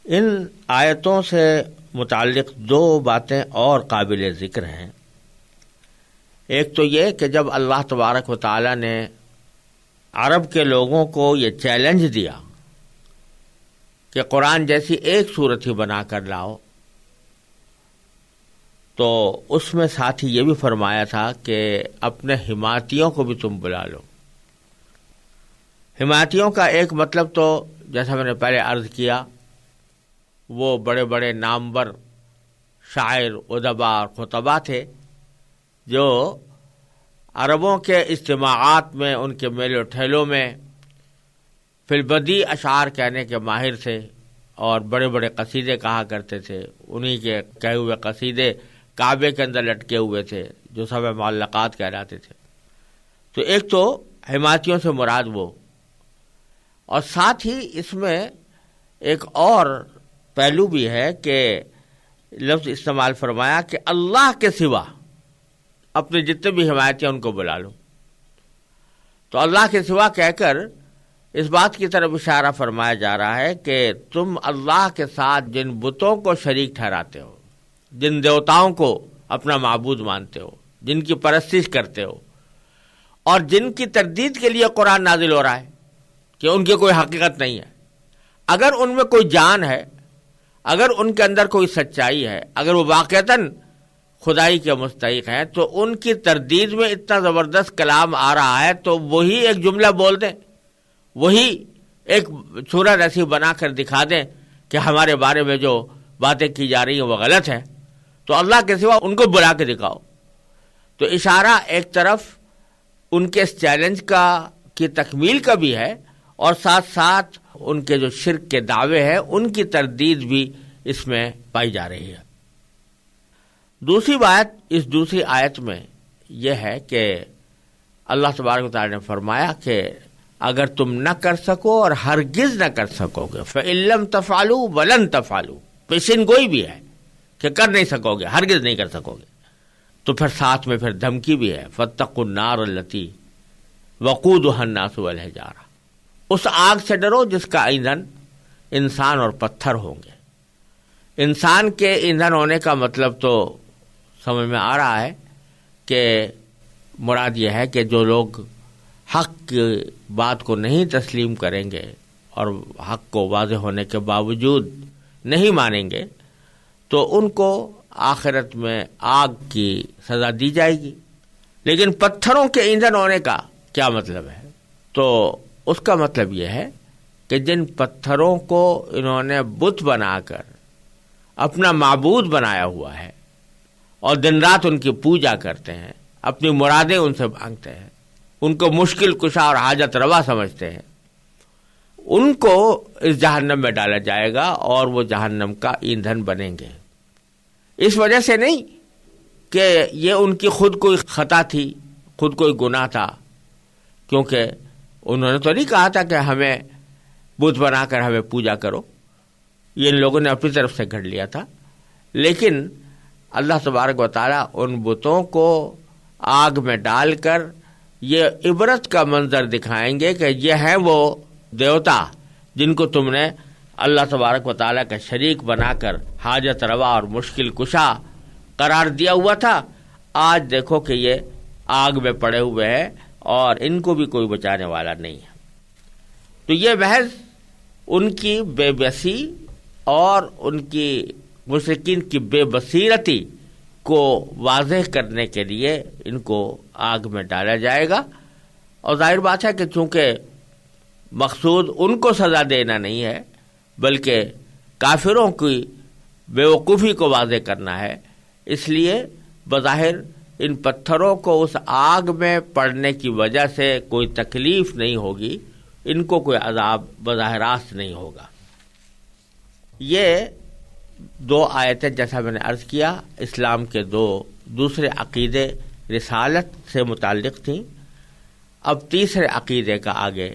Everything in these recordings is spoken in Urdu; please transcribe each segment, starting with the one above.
ان آیتوں سے متعلق دو باتیں اور قابل ذکر ہیں۔ ایک تو یہ کہ جب اللہ تبارک و تعالی نے عرب کے لوگوں کو یہ چیلنج دیا کہ قرآن جیسی ایک صورت ہی بنا کر لاؤ، تو اس میں ساتھ ہی یہ بھی فرمایا تھا کہ اپنے حمایتیوں کو بھی تم بلا لو۔ حمایتیوں کا ایک مطلب تو جیسا میں نے پہلے عرض کیا، وہ بڑے بڑے نامور شاعر، ادبا اور خطبا تھے جو عربوں کے اجتماعات میں، ان کے میلے و ٹھیلوں میں فی البدی اشعار کہنے کے ماہر تھے اور بڑے بڑے قصیدے کہا کرتے تھے۔ انہی کے کہے ہوئے قصیدے کعبے کے اندر لٹکے ہوئے تھے جو سب معلقات کہلاتے تھے۔ تو ایک تو حمایتیوں سے مراد وہ، اور ساتھ ہی اس میں ایک اور پہلو بھی ہے کہ لفظ استعمال فرمایا کہ اللہ کے سوا اپنے جتنے بھی حمایتی ہیں ان کو بلا لو۔ تو اللہ کے سوا کہہ کر اس بات کی طرف اشارہ فرمایا جا رہا ہے کہ تم اللہ کے ساتھ جن بتوں کو شریک ٹھہراتے ہو، جن دیوتاؤں کو اپنا معبود مانتے ہو، جن کی پرستش کرتے ہو، اور جن کی تردید کے لیے قرآن نازل ہو رہا ہے کہ ان کی کوئی حقیقت نہیں ہے، اگر ان میں کوئی جان ہے، اگر ان کے اندر کوئی سچائی ہے، اگر وہ واقعتاً خدائی کے مستحق ہیں، تو ان کی تردید میں اتنا زبردست کلام آ رہا ہے تو وہی ایک جملہ بول دیں، وہی ایک صورت ایسی بنا کر دکھا دیں کہ ہمارے بارے میں جو باتیں کی جا رہی ہیں وہ غلط ہیں، تو اللہ کے سوا ان کو بلا کے دکھاؤ۔ تو اشارہ ایک طرف ان کے اس چیلنج کی تکمیل کا بھی ہے، اور ساتھ ساتھ ان کے جو شرک کے دعوے ہیں ان کی تردید بھی اس میں پائی جا رہی ہے۔ دوسری بات اس دوسری آیت میں یہ ہے کہ اللہ تبارک و تعالی نے فرمایا کہ اگر تم نہ کر سکو اور ہرگز نہ کر سکو گے، فَإِن لَّمْ تَفْعَلُوا وَلَن تَفْعَلُوا، پیشن گوئی بھی ہے کہ کر نہیں سکو گے، ہرگز نہیں کر سکو گے، تو پھر ساتھ میں پھر دھمکی بھی ہے، فَاتَّقُوا النَّارَ الَّتِي وَقُودُهَا النَّاسُ وَالْحِجَارَةُ، اس آگ سے ڈرو جس کا ایندھن انسان اور پتھر ہوں گے۔ انسان کے ایندھن ہونے کا مطلب تو سمجھ میں آ رہا ہے کہ مراد یہ ہے کہ جو لوگ حق کی بات کو نہیں تسلیم کریں گے اور حق کو واضح ہونے کے باوجود نہیں مانیں گے تو ان کو آخرت میں آگ کی سزا دی جائے گی۔ لیکن پتھروں کے ایندھن ہونے کا کیا مطلب ہے؟ تو اس کا مطلب یہ ہے کہ جن پتھروں کو انہوں نے بت بنا کر اپنا معبود بنایا ہوا ہے اور دن رات ان کی پوجا کرتے ہیں، اپنی مرادیں ان سے مانگتے ہیں، ان کو مشکل کشا اور حاجت روا سمجھتے ہیں، ان کو اس جہنم میں ڈالا جائے گا اور وہ جہنم کا ایندھن بنیں گے۔ اس وجہ سے نہیں کہ یہ ان کی خود کوئی خطا تھی، خود کوئی گناہ تھا، کیونکہ انہوں نے تو نہیں کہا تھا کہ ہمیں بت بنا کر ہمیں پوجا کرو، یہ ان لوگوں نے اپنی طرف سے گھڑ لیا تھا، لیکن اللہ تبارک و تعالیٰ ان بتوں کو آگ میں ڈال کر یہ عبرت کا منظر دکھائیں گے کہ یہ ہیں وہ دیوتا جن کو تم نے اللہ تبارک و تعالیٰ کا شریک بنا کر حاجت روا اور مشکل کشا قرار دیا ہوا تھا، آج دیکھو کہ یہ آگ میں پڑے ہوئے ہیں اور ان کو بھی کوئی بچانے والا نہیں ہے۔ تو یہ محض ان کی بے بسی اور ان کی مشرکین کی بے بصیرتی کو واضح کرنے کے لیے ان کو آگ میں ڈالا جائے گا، اور ظاہر بات ہے کہ چونکہ مقصود ان کو سزا دینا نہیں ہے بلکہ کافروں کی بیوقوفی کو واضح کرنا ہے، اس لیے بظاہر ان پتھروں کو اس آگ میں پڑنے کی وجہ سے کوئی تکلیف نہیں ہوگی، ان کو کوئی عذاب بظاہر راست نہیں ہوگا۔ یہ دو آیتیں جیسا میں نے عرض کیا اسلام کے دوسرے عقیدے رسالت سے متعلق تھیں۔ اب تیسرے عقیدے کا آگے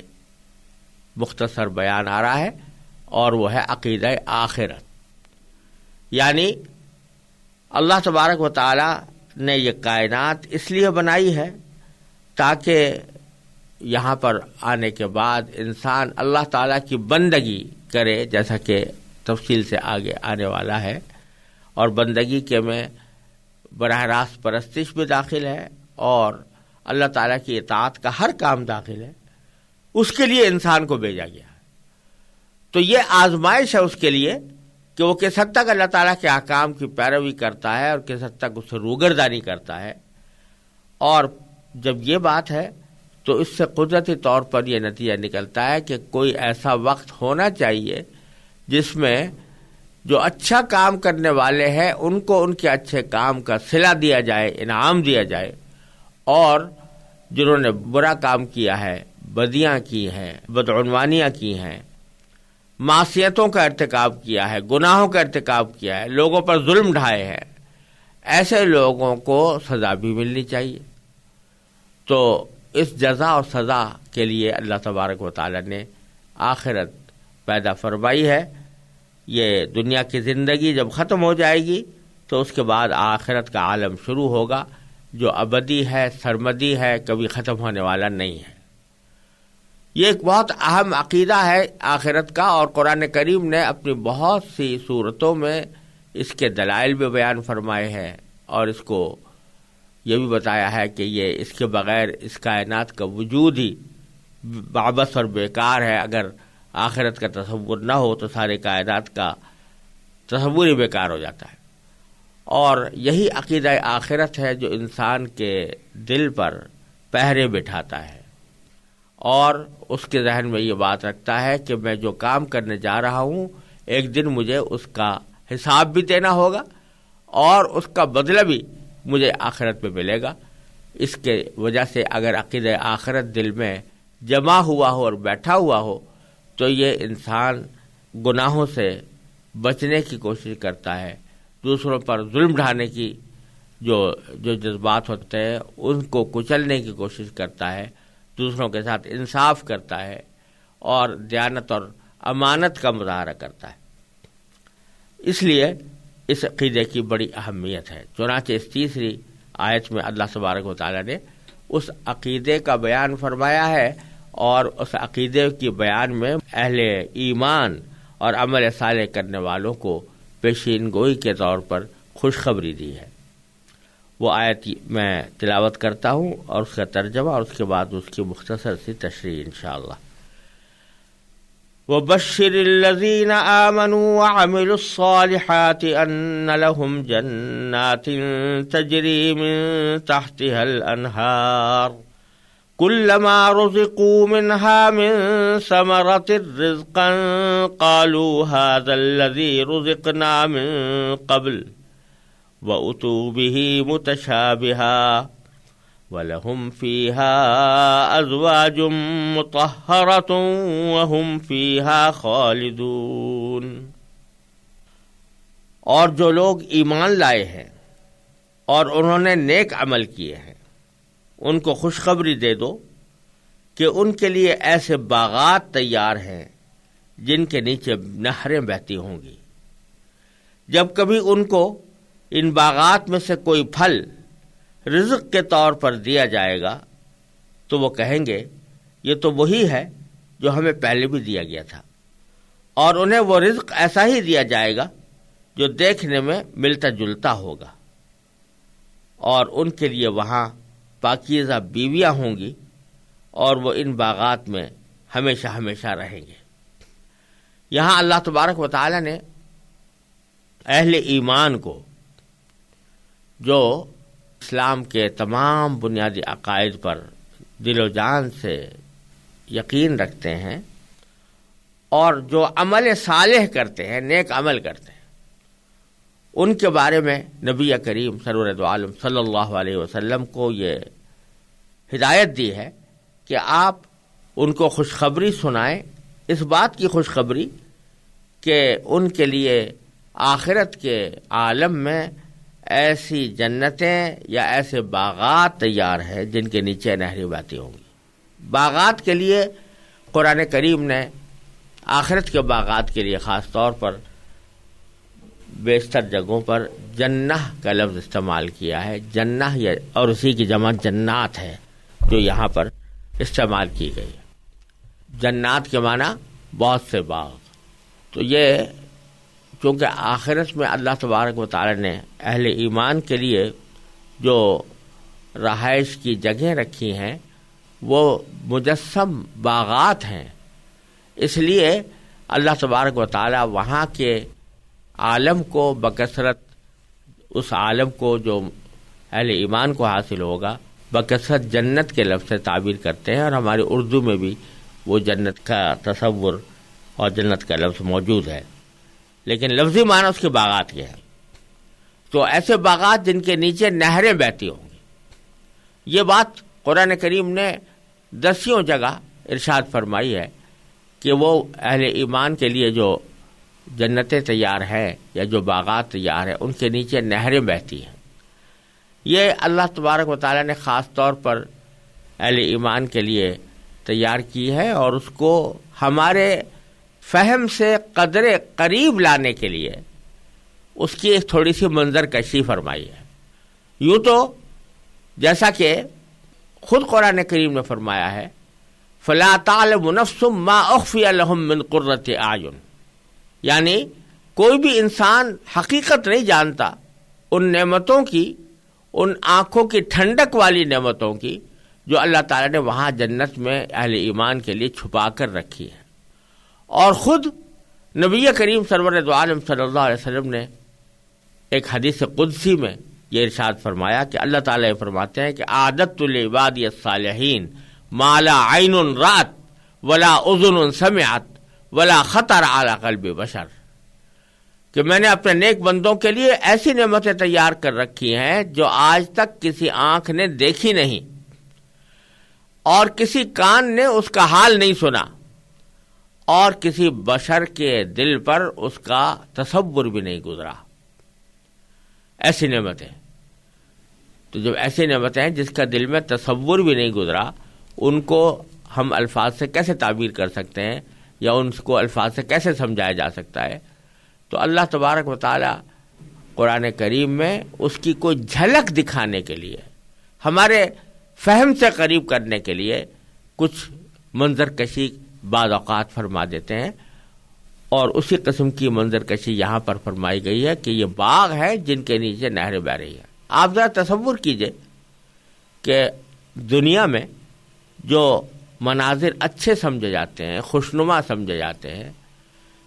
مختصر بیان آ رہا ہے، اور وہ ہے عقیدہ آخرت، یعنی اللہ تبارک و تعالی نے یہ کائنات اس لیے بنائی ہے تاکہ یہاں پر آنے کے بعد انسان اللہ تعالیٰ کی بندگی کرے، جیسا کہ تفصیل سے آگے آنے والا ہے، اور بندگی کے میں براہ راست پرستش بھی داخل ہے اور اللہ تعالیٰ کی اطاعت کا ہر کام داخل ہے. اس کے لیے انسان کو بھیجا گیا ہے. تو یہ آزمائش ہے اس کے لیے کہ وہ کس حد تک اللہ تعالیٰ کے احکام کی پیروی کرتا ہے اور کس حد تک اس سے روگردانی کرتا ہے. اور جب یہ بات ہے تو اس سے قدرتی طور پر یہ نتیجہ نکلتا ہے کہ کوئی ایسا وقت ہونا چاہیے جس میں جو اچھا کام کرنے والے ہیں ان کو ان کے اچھے کام کا صلہ دیا جائے، انعام دیا جائے، اور جنہوں نے برا کام کیا ہے، بدیاں کی ہیں، بدعنوانیاں کی ہیں، معصیتوں کا ارتکاب کیا ہے، گناہوں کا ارتکاب کیا ہے، لوگوں پر ظلم ڈھائے ہیں، ایسے لوگوں کو سزا بھی ملنی چاہیے. تو اس جزا اور سزا کے لیے اللہ تبارک و تعالی نے آخرت پیدا فرمائی ہے. یہ دنیا کی زندگی جب ختم ہو جائے گی تو اس کے بعد آخرت کا عالم شروع ہوگا جو ابدی ہے، سرمدی ہے، کبھی ختم ہونے والا نہیں ہے. یہ ایک بہت اہم عقیدہ ہے آخرت کا، اور قرآن کریم نے اپنی بہت سی صورتوں میں اس کے دلائل بھی بیان فرمائے ہیں، اور اس کو یہ بھی بتایا ہے کہ یہ اس کے بغیر اس کائنات کا وجود ہی بابس اور بیکار ہے. اگر آخرت کا تصور نہ ہو تو سارے کائنات کا تصور ہی بیکار ہو جاتا ہے. اور یہی عقیدہ آخرت ہے جو انسان کے دل پر پہرے بٹھاتا ہے اور اس کے ذہن میں یہ بات رکھتا ہے کہ میں جو کام کرنے جا رہا ہوں ایک دن مجھے اس کا حساب بھی دینا ہوگا اور اس کا بدلہ بھی مجھے آخرت میں ملے گا. اس کے وجہ سے اگر عقیدہ آخرت دل میں جمع ہوا ہو اور بیٹھا ہوا ہو تو یہ انسان گناہوں سے بچنے کی کوشش کرتا ہے، دوسروں پر ظلم ڈھانے کی جو جذبات ہوتے ہیں ان کو کچلنے کی کوشش کرتا ہے، دوسروں کے ساتھ انصاف کرتا ہے اور دیانت اور امانت کا مظاہرہ کرتا ہے. اس لیے اس عقیدے کی بڑی اہمیت ہے. چنانچہ اس تیسری آیت میں اللہ تبارک و تعالی نے اس عقیدے کا بیان فرمایا ہے اور اس عقیدے کی بیان میں اہل ایمان اور عمل صالح کرنے والوں کو پیشین گوئی کے طور پر خوشخبری دی ہے. وہ آیت میں تلاوت کرتا ہوں اور اس کا ترجمہ اور اس کے بعد اس کی مختصر سی تشریح انشاءاللہ. وَبَشِّرِ الَّذِينَ آمَنُوا وَعَمِلُوا الصَّالِحَاتِ أَنَّ لَهُمْ جَنَّاتٍ تَجْرِي مِن تَحْتِهَا الْأَنْهَارُ كُلَّمَا رُزِقُوا مِنْهَا مِن ثَمَرَةٍ رِزْقًا قَالُوا هَذَا الَّذِي رُزِقْنَا مِن قَبْلُ وَأُتُوا بِهِ مُتَشَابِهًا وَلَهُمْ فِيهَا أَزْوَاجٌ مُطَهَّرَةٌ وَهُمْ فِيهَا خَالِدُونَ. اور جو لوگ ایمان لائے ہیں اور انہوں نے نیک عمل کیے ہیں ان کو خوشخبری دے دو کہ ان کے لیے ایسے باغات تیار ہیں جن کے نیچے نہریں بہتی ہوں گی. جب کبھی ان کو ان باغات میں سے کوئی پھل رزق کے طور پر دیا جائے گا تو وہ کہیں گے یہ تو وہی ہے جو ہمیں پہلے بھی دیا گیا تھا، اور انہیں وہ رزق ایسا ہی دیا جائے گا جو دیکھنے میں ملتا جلتا ہوگا، اور ان کے لیے وہاں پاکیزہ بیویاں ہوں گی اور وہ ان باغات میں ہمیشہ ہمیشہ رہیں گے. یہاں اللہ تبارک و تعالی نے اہل ایمان کو جو اسلام کے تمام بنیادی عقائد پر دل و جان سے یقین رکھتے ہیں اور جو عمل صالح کرتے ہیں، نیک عمل کرتے ہیں، ان کے بارے میں نبی کریم سرور عالم صلی اللہ علیہ وسلم کو یہ ہدایت دی ہے کہ آپ ان کو خوشخبری سنائیں، اس بات کی خوشخبری کہ ان کے لیے آخرت کے عالم میں ایسی جنتیں یا ایسے باغات تیار ہیں جن کے نیچے نہریں بہتی ہوں گی. باغات کے لیے قرآن کریم نے آخرت کے باغات کے لیے خاص طور پر بیشتر جگہوں پر جنہ کا لفظ استعمال کیا ہے. جنہ اور اسی کی جمع جنات ہے جو یہاں پر استعمال کی گئی ہے. جنات کے معنی بہت سے باغ. تو یہ چونکہ آخرت میں اللہ تبارک و تعالی نے اہل ایمان کے لیے جو رہائش کی جگہیں رکھی ہیں وہ مجسم باغات ہیں، اس لیے اللہ تبارک و تعالی وہاں کے عالم کو بکثرت، اس عالم کو جو اہل ایمان کو حاصل ہوگا، بکثرت جنت کے لفظ سے تعبیر کرتے ہیں، اور ہماری اردو میں بھی وہ جنت کا تصور اور جنت کا لفظ موجود ہے، لیکن لفظی معنی اس کے باغات کے ہے۔ تو ایسے باغات جن کے نیچے نہریں بہتی ہوں گی، یہ بات قرآن کریم نے 10 جگہ ارشاد فرمائی ہے کہ وہ اہل ایمان کے لیے جو جنتیں تیار ہیں یا جو باغات تیار ہیں ان کے نیچے نہریں بہتی ہیں۔ یہ اللہ تبارک و تعالیٰ نے خاص طور پر اہل ایمان کے لیے تیار کی ہے، اور اس کو ہمارے فہم سے قدر قریب لانے کے لیے اس کی ایک تھوڑی سی منظر کشی فرمائی ہے۔ یوں تو جیسا کہ خود قرآن کریم نے فرمایا ہے، فَلَا تَعْلَمُ نَفْسٌ مَّا أُخْفِيَ لَهُم مِّن قُرَّةِ أَعْيُنٍ، یعنی کوئی بھی انسان حقیقت نہیں جانتا ان نعمتوں کی، ان آنکھوں کی ٹھنڈک والی نعمتوں کی جو اللہ تعالیٰ نے وہاں جنت میں اہل ایمان کے لیے چھپا کر رکھی ہے۔ اور خود نبی کریم سرور دو عالم صلی اللہ علیہ وسلم نے ایک حدیث قدسی میں یہ ارشاد فرمایا کہ اللہ تعالیٰ فرماتے ہیں کہ اعددت لعبادی الصالحین ما لا عین رأت ولا اذن سمعت ولا خطر علی قلب بشر، کہ میں نے اپنے نیک بندوں کے لیے ایسی نعمتیں تیار کر رکھی ہیں جو آج تک کسی آنکھ نے دیکھی نہیں اور کسی کان نے اس کا حال نہیں سنا اور کسی بشر کے دل پر اس کا تصور بھی نہیں گزرا۔ ایسی نعمتیں، تو جب ایسی نعمتیں ہیں جس کا دل میں تصور بھی نہیں گزرا، ان کو ہم الفاظ سے کیسے تعبیر کر سکتے ہیں یا ان کو الفاظ سے کیسے سمجھایا جا سکتا ہے؟ تو اللہ تبارک و تعالی قرآن کریم میں اس کی کوئی جھلک دکھانے کے لیے، ہمارے فہم سے قریب کرنے کے لیے کچھ منظر کشی بعض اوقات فرما دیتے ہیں، اور اسی قسم کی منظر کشی یہاں پر فرمائی گئی ہے کہ یہ باغ ہے جن کے نیچے نہریں بہ رہی ہیں۔ آپ ذرا تصور کیجئے کہ دنیا میں جو مناظر اچھے سمجھے جاتے ہیں، خوشنما سمجھے جاتے ہیں،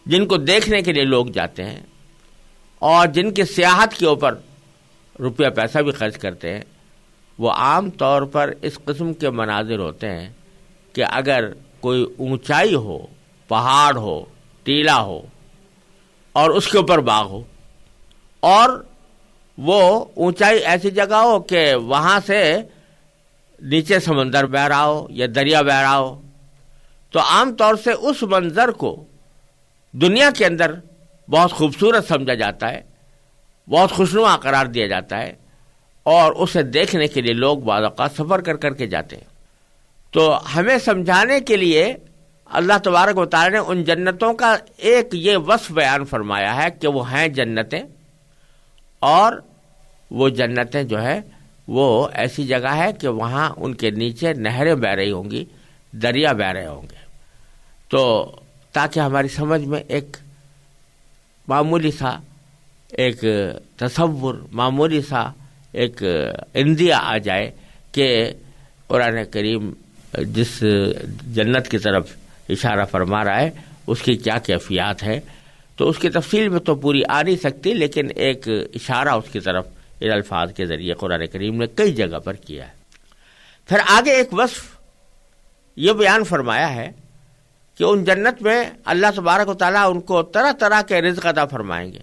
جن کو دیکھنے کے لیے لوگ جاتے ہیں اور جن کی سیاحت کے اوپر روپیہ پیسہ بھی خرچ کرتے ہیں، وہ عام طور پر اس قسم کے مناظر ہوتے ہیں کہ اگر کوئی اونچائی ہو، پہاڑ ہو، ٹیلا ہو اور اس کے اوپر باغ ہو، اور وہ اونچائی ایسی جگہ ہو کہ وہاں سے نیچے سمندر بہ رہا ہو یا دریا بہ رہا ہو، تو عام طور سے اس منظر کو دنیا کے اندر بہت خوبصورت سمجھا جاتا ہے، بہت خوشنما قرار دیا جاتا ہے، اور اسے دیکھنے کے لیے لوگ بعض اوقات سفر کر کر کے جاتے ہیں۔ تو ہمیں سمجھانے کے لیے اللہ تبارک و تعالی نے ان جنتوں کا ایک یہ وصف بیان فرمایا ہے کہ وہ ہیں جنتیں، اور وہ جنتیں جو ہے وہ ایسی جگہ ہے کہ وہاں ان کے نیچے نہریں بہ رہی ہوں گی، دریا بہ رہے ہوں گے۔ تو تاکہ ہماری سمجھ میں ایک معمولی سا ایک تصور، معمولی سا ایک اندیا آ جائے کہ قرآن کریم جس جنت کی طرف اشارہ فرما رہا ہے اس کی کیا کیفیات ہے، تو اس کی تفصیل میں تو پوری آ نہیں سکتی، لیکن ایک اشارہ اس کی طرف ان الفاظ کے ذریعے قرآن کریم نے کئی جگہ پر کیا ہے۔ پھر آگے ایک وصف یہ بیان فرمایا ہے کہ ان جنت میں اللہ تبارک و تعالیٰ ان کو طرح طرح کے رزق عطا فرمائیں گے،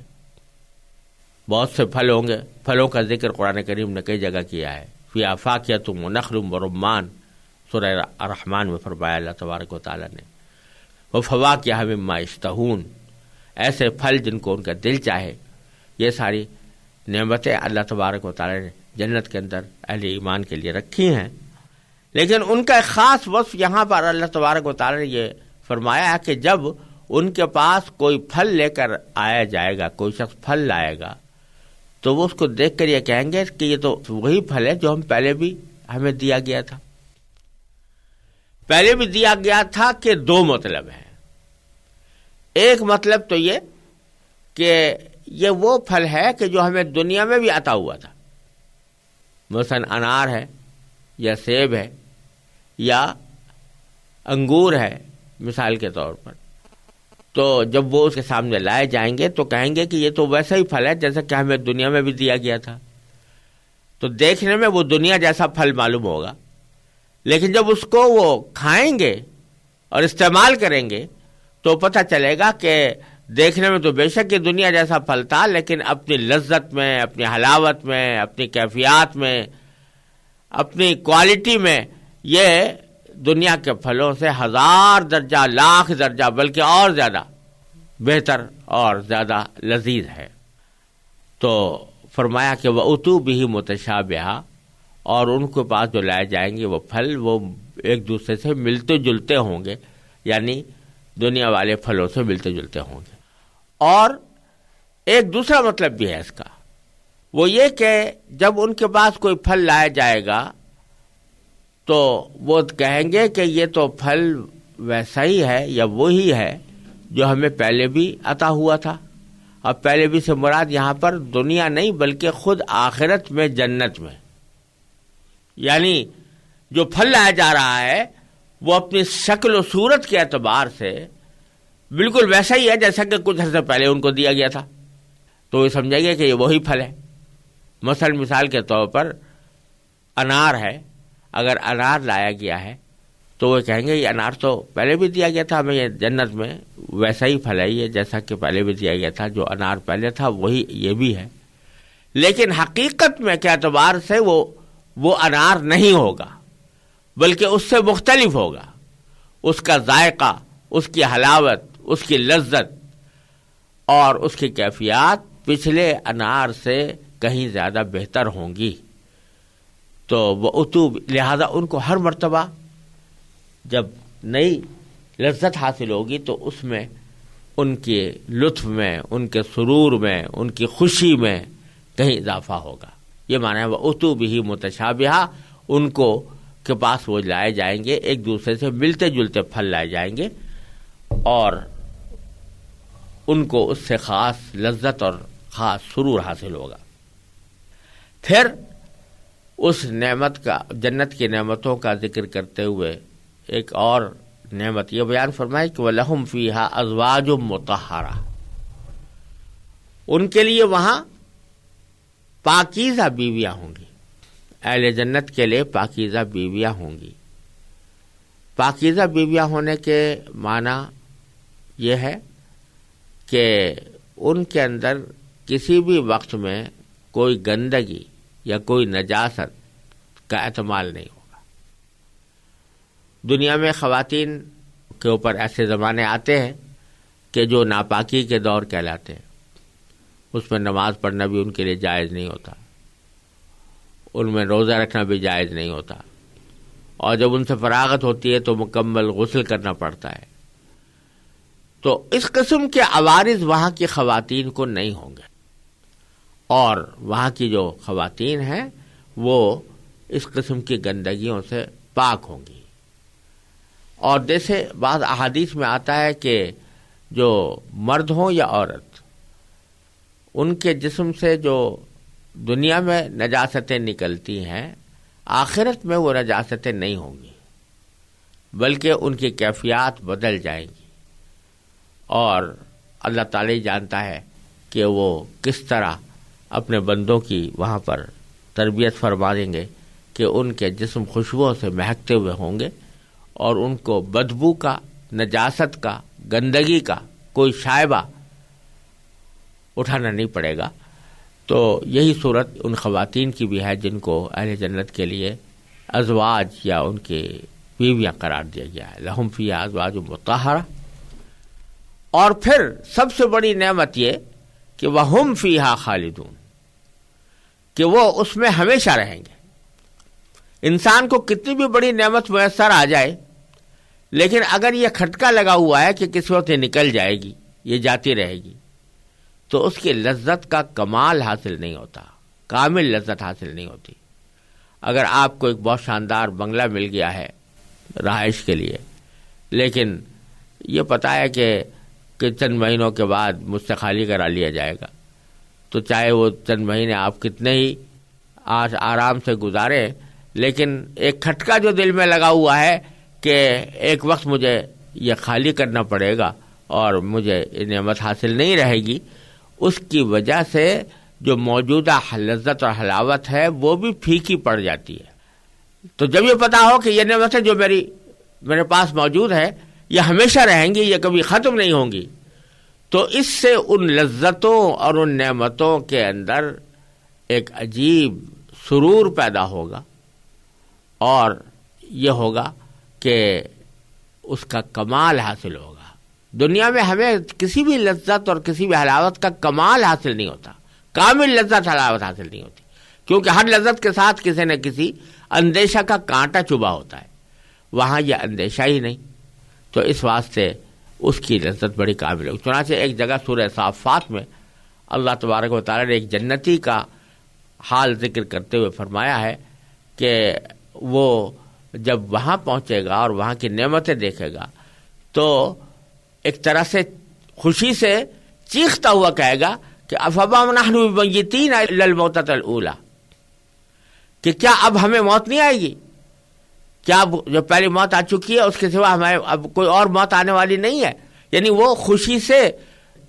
بہت سے پھل ہوں گے، پھلوں کا ذکر قرآن کریم نے کئی جگہ کیا ہے۔ فیہا فاکہۃ ونخل ورمان، سورہ الرحمن میں فرمایا اللہ تبارک و تعالیٰ نے، وفواکہ مما یشتہون، ایسے پھل جن کو ان کا دل چاہے۔ یہ ساری نعمتیں اللہ تبارک و تعالیٰ نے جنت کے اندر اہل ایمان کے لیے رکھی ہیں، لیکن ان کا ایک خاص وصف یہاں پر اللہ تبارک و تعالیٰ نے یہ فرمایا ہے کہ جب ان کے پاس کوئی پھل لے کر آیا جائے گا، کوئی شخص پھل لائے گا، تو وہ اس کو دیکھ کر یہ کہیں گے کہ یہ تو وہی پھل ہے جو ہم پہلے بھی ہمیں دیا گیا تھا۔ پہلے بھی دیا گیا تھا کہ دو مطلب ہیں۔ ایک مطلب تو یہ کہ یہ وہ پھل ہے کہ جو ہمیں دنیا میں بھی عطا ہوا تھا، مثلا انار ہے یا سیب ہے یا انگور ہے مثال کے طور پر، تو جب وہ اس کے سامنے لائے جائیں گے تو کہیں گے کہ یہ تو ویسا ہی پھل ہے جیسا کہ ہمیں دنیا میں بھی دیا گیا تھا. تو دیکھنے میں وہ دنیا جیسا پھل معلوم ہوگا، لیکن جب اس کو وہ کھائیں گے اور استعمال کریں گے تو پتہ چلے گا کہ دیکھنے میں تو بے شک یہ دنیا جیسا پھل تھا، لیکن اپنی لذت میں، اپنی حلاوت میں، اپنی کیفیات میں، اپنی کوالٹی میں یہ دنیا کے پھلوں سے 1000 درجہ، لاکھ درجہ، بلکہ اور زیادہ بہتر اور زیادہ لذیذ ہے. تو فرمایا کہ وَأُتُوا بِهِ مُتَشَابِهًا، اور ان کے پاس جو لائے جائیں گے وہ پھل وہ ایک دوسرے سے ملتے جلتے ہوں گے، یعنی دنیا والے پھلوں سے ملتے جلتے ہوں گے. اور ایک دوسرا مطلب بھی ہے اس کا، وہ یہ کہ جب ان کے پاس کوئی پھل لایا جائے گا تو وہ کہیں گے کہ یہ تو پھل ویسا ہی ہے یا وہی ہے جو ہمیں پہلے بھی عطا ہوا تھا. اب پہلے بھی سے مراد یہاں پر دنیا نہیں بلکہ خود آخرت میں، جنت میں، یعنی جو پھل لایا جا رہا ہے وہ اپنی شکل و صورت کے اعتبار سے بالکل ویسا ہی ہے جیسا کہ کچھ عرصے پہلے ان کو دیا گیا تھا. تو یہ سمجھیں گے کہ یہ وہی پھل ہے. مثال کے طور پر انار ہے، اگر انار لایا گیا ہے تو وہ کہیں گے یہ انار تو پہلے بھی دیا گیا تھا ہمیں، یہ جنت میں ویسا ہی پھل ہے، یہ جیسا کہ پہلے بھی دیا گیا تھا، جو انار پہلے تھا وہی یہ بھی ہے. لیکن حقیقت میں کے اعتبار سے وہ انار نہیں ہوگا، بلکہ اس سے مختلف ہوگا. اس کا ذائقہ، اس کی حلاوت، اس کی لذت اور اس کی کیفیات پچھلے انار سے کہیں زیادہ بہتر ہوں گی. تو وہ لہذا ان کو ہر مرتبہ جب نئی لذت حاصل ہوگی تو اس میں ان کے لطف میں، ان کے سرور میں، ان کی خوشی میں کہیں اضافہ ہوگا. یہ معنی ہے وَأُتُوا بِهِ مُتَشَابِهًا، ان کو کے پاس وہ لائے جائیں گے، ایک دوسرے سے ملتے جلتے پھل لائے جائیں گے اور ان کو اس سے خاص لذت اور خاص سرور حاصل ہوگا. پھر اس نعمت کا، جنت کی نعمتوں کا ذکر کرتے ہوئے ایک اور نعمت یہ بیان فرمائی کہ وَلَهُمْ فِيهَا أَزْوَاجٌ مُطَهَّرَةٌ، ان کے لیے وہاں پاکیزہ بیویاں ہوں گی. اہل جنت کے لیے پاکیزہ بیویاں ہوں گی. پاکیزہ بیویاں ہونے کے معنی یہ ہے کہ ان کے اندر کسی بھی وقت میں کوئی گندگی یا کوئی نجاست کا احتمال نہیں ہوگا. دنیا میں خواتین کے اوپر ایسے زمانے آتے ہیں کہ جو ناپاکی کے دور کہلاتے ہیں، اس میں نماز پڑھنا بھی ان کے لیے جائز نہیں ہوتا، ان میں روزہ رکھنا بھی جائز نہیں ہوتا، اور جب ان سے فراغت ہوتی ہے تو مکمل غسل کرنا پڑتا ہے. تو اس قسم کے عوارض وہاں کی خواتین کو نہیں ہوں گے، اور وہاں کی جو خواتین ہیں وہ اس قسم کی گندگیوں سے پاک ہوں گی. اور جیسے بعض احادیث میں آتا ہے کہ جو مرد ہوں یا عورت، ان کے جسم سے جو دنیا میں نجاستیں نکلتی ہیں، آخرت میں وہ نجاستیں نہیں ہوں گی، بلکہ ان کی کیفیات بدل جائیں گی. اور اللہ تعالی جانتا ہے کہ وہ کس طرح اپنے بندوں کی وہاں پر تربیت فرما دیں گے کہ ان کے جسم خوشبوؤں سے مہکتے ہوئے ہوں گے اور ان کو بدبو کا، نجاست کا، گندگی کا کوئی شائبہ اٹھانا نہیں پڑے گا. تو یہی صورت ان خواتین کی بھی ہے جن کو اہل جنت کے لیے ازواج یا ان کے بیویاں قرار دیا گیا ہے. لہم فیہا ازواج مطہرہ. اور پھر سب سے بڑی نعمت یہ کہ وہم فیہا خالدون، کہ وہ اس میں ہمیشہ رہیں گے. انسان کو کتنی بھی بڑی نعمت میسر آ جائے، لیکن اگر یہ کھٹکا لگا ہوا ہے کہ کس وقت یہ نکل جائے گی، یہ جاتی رہے گی، تو اس کی لذت کا کمال حاصل نہیں ہوتا، کامل لذت حاصل نہیں ہوتی. اگر آپ کو ایک بہت شاندار بنگلہ مل گیا ہے رہائش کے لیے، لیکن یہ پتہ ہے کہ کہ چند مہینوں کے بعد مجھ سے خالی کرا لیا جائے گا، تو چاہے وہ چند مہینے آپ کتنے ہی آج آرام سے گزاریں، لیکن ایک کھٹکا جو دل میں لگا ہوا ہے کہ ایک وقت مجھے یہ خالی کرنا پڑے گا اور مجھے نعمت حاصل نہیں رہے گی، اس کی وجہ سے جو موجودہ لذت اور حلاوت ہے وہ بھی پھیکی پڑ جاتی ہے۔ تو جب یہ پتا ہو کہ یہ نعمتیں جو میرے پاس موجود ہے یہ ہمیشہ رہیں گی، یہ کبھی ختم نہیں ہوں گی، تو اس سے ان لذتوں اور ان نعمتوں کے اندر ایک عجیب سرور پیدا ہوگا، اور یہ ہوگا کہ اس کا کمال حاصل ہوگا۔ دنیا میں ہمیں کسی بھی لذت اور کسی بھی حلاوت کا کمال حاصل نہیں ہوتا، کامل لذت حلاوت حاصل نہیں ہوتی، کیونکہ ہر لذت کے ساتھ کسی نہ کسی اندیشہ کا کانٹا چبھا ہوتا ہے، وہاں یہ اندیشہ ہی نہیں، تو اس واسطے اس کی لذت بڑی کامل ہوگی۔ چنانچہ ایک جگہ سورہ صافات میں اللہ تبارک و تعالیٰ نے ایک جنتی کا حال ذکر کرتے ہوئے فرمایا ہے کہ وہ جب وہاں پہنچے گا اور وہاں کی نعمتیں دیکھے گا تو ایک طرح سے خوشی سے چیختا ہوا کہے گا کہ افما نحن بمیتین الا الموتۃ الاولی، کہ کیا اب ہمیں موت نہیں آئے گی؟ کیا جو پہلی موت آ چکی ہے اس کے سوا ہمیں اب کوئی اور موت آنے والی نہیں ہے؟ یعنی وہ خوشی سے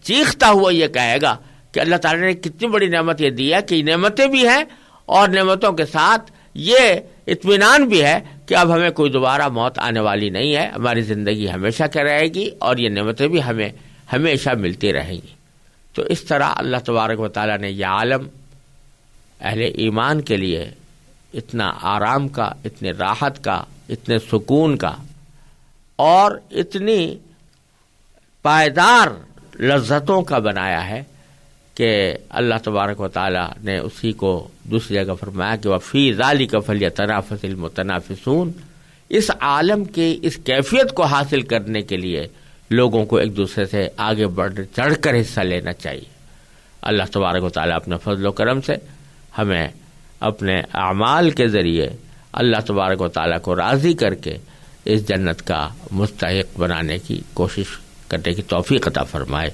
چیختا ہوا یہ کہے گا کہ اللہ تعالیٰ نے کتنی بڑی نعمت یہ دی ہے کہ نعمتیں بھی ہیں اور نعمتوں کے ساتھ یہ اطمینان بھی ہے کہ اب ہمیں کوئی دوبارہ موت آنے والی نہیں ہے، ہماری زندگی ہمیشہ کی رہے گی اور یہ نعمتیں بھی ہمیں ہمیشہ ملتی رہیں گی۔ تو اس طرح اللہ تبارک و تعالیٰ نے یہ عالم اہل ایمان کے لیے اتنا آرام کا، اتنے راحت کا، اتنے سکون کا اور اتنی پائیدار لذتوں کا بنایا ہے کہ اللہ تبارک و تعالیٰ نے اسی کو دوسری جگہ فرمایا کہ وَفِي ذَلِكَ فَلْيَتَنَافَسِ الْمُتَنَافِسُونَ۔ اس عالم کی اس کیفیت کو حاصل کرنے کے لیے لوگوں کو ایک دوسرے سے آگے چڑھ کر حصہ لینا چاہیے۔ اللہ تبارک و تعالیٰ اپنے فضل و کرم سے ہمیں اپنے اعمال کے ذریعے اللہ تبارک و تعالیٰ کو راضی کر کے اس جنت کا مستحق بنانے کی کوشش کرنے کی توفیق عطا فرمائے۔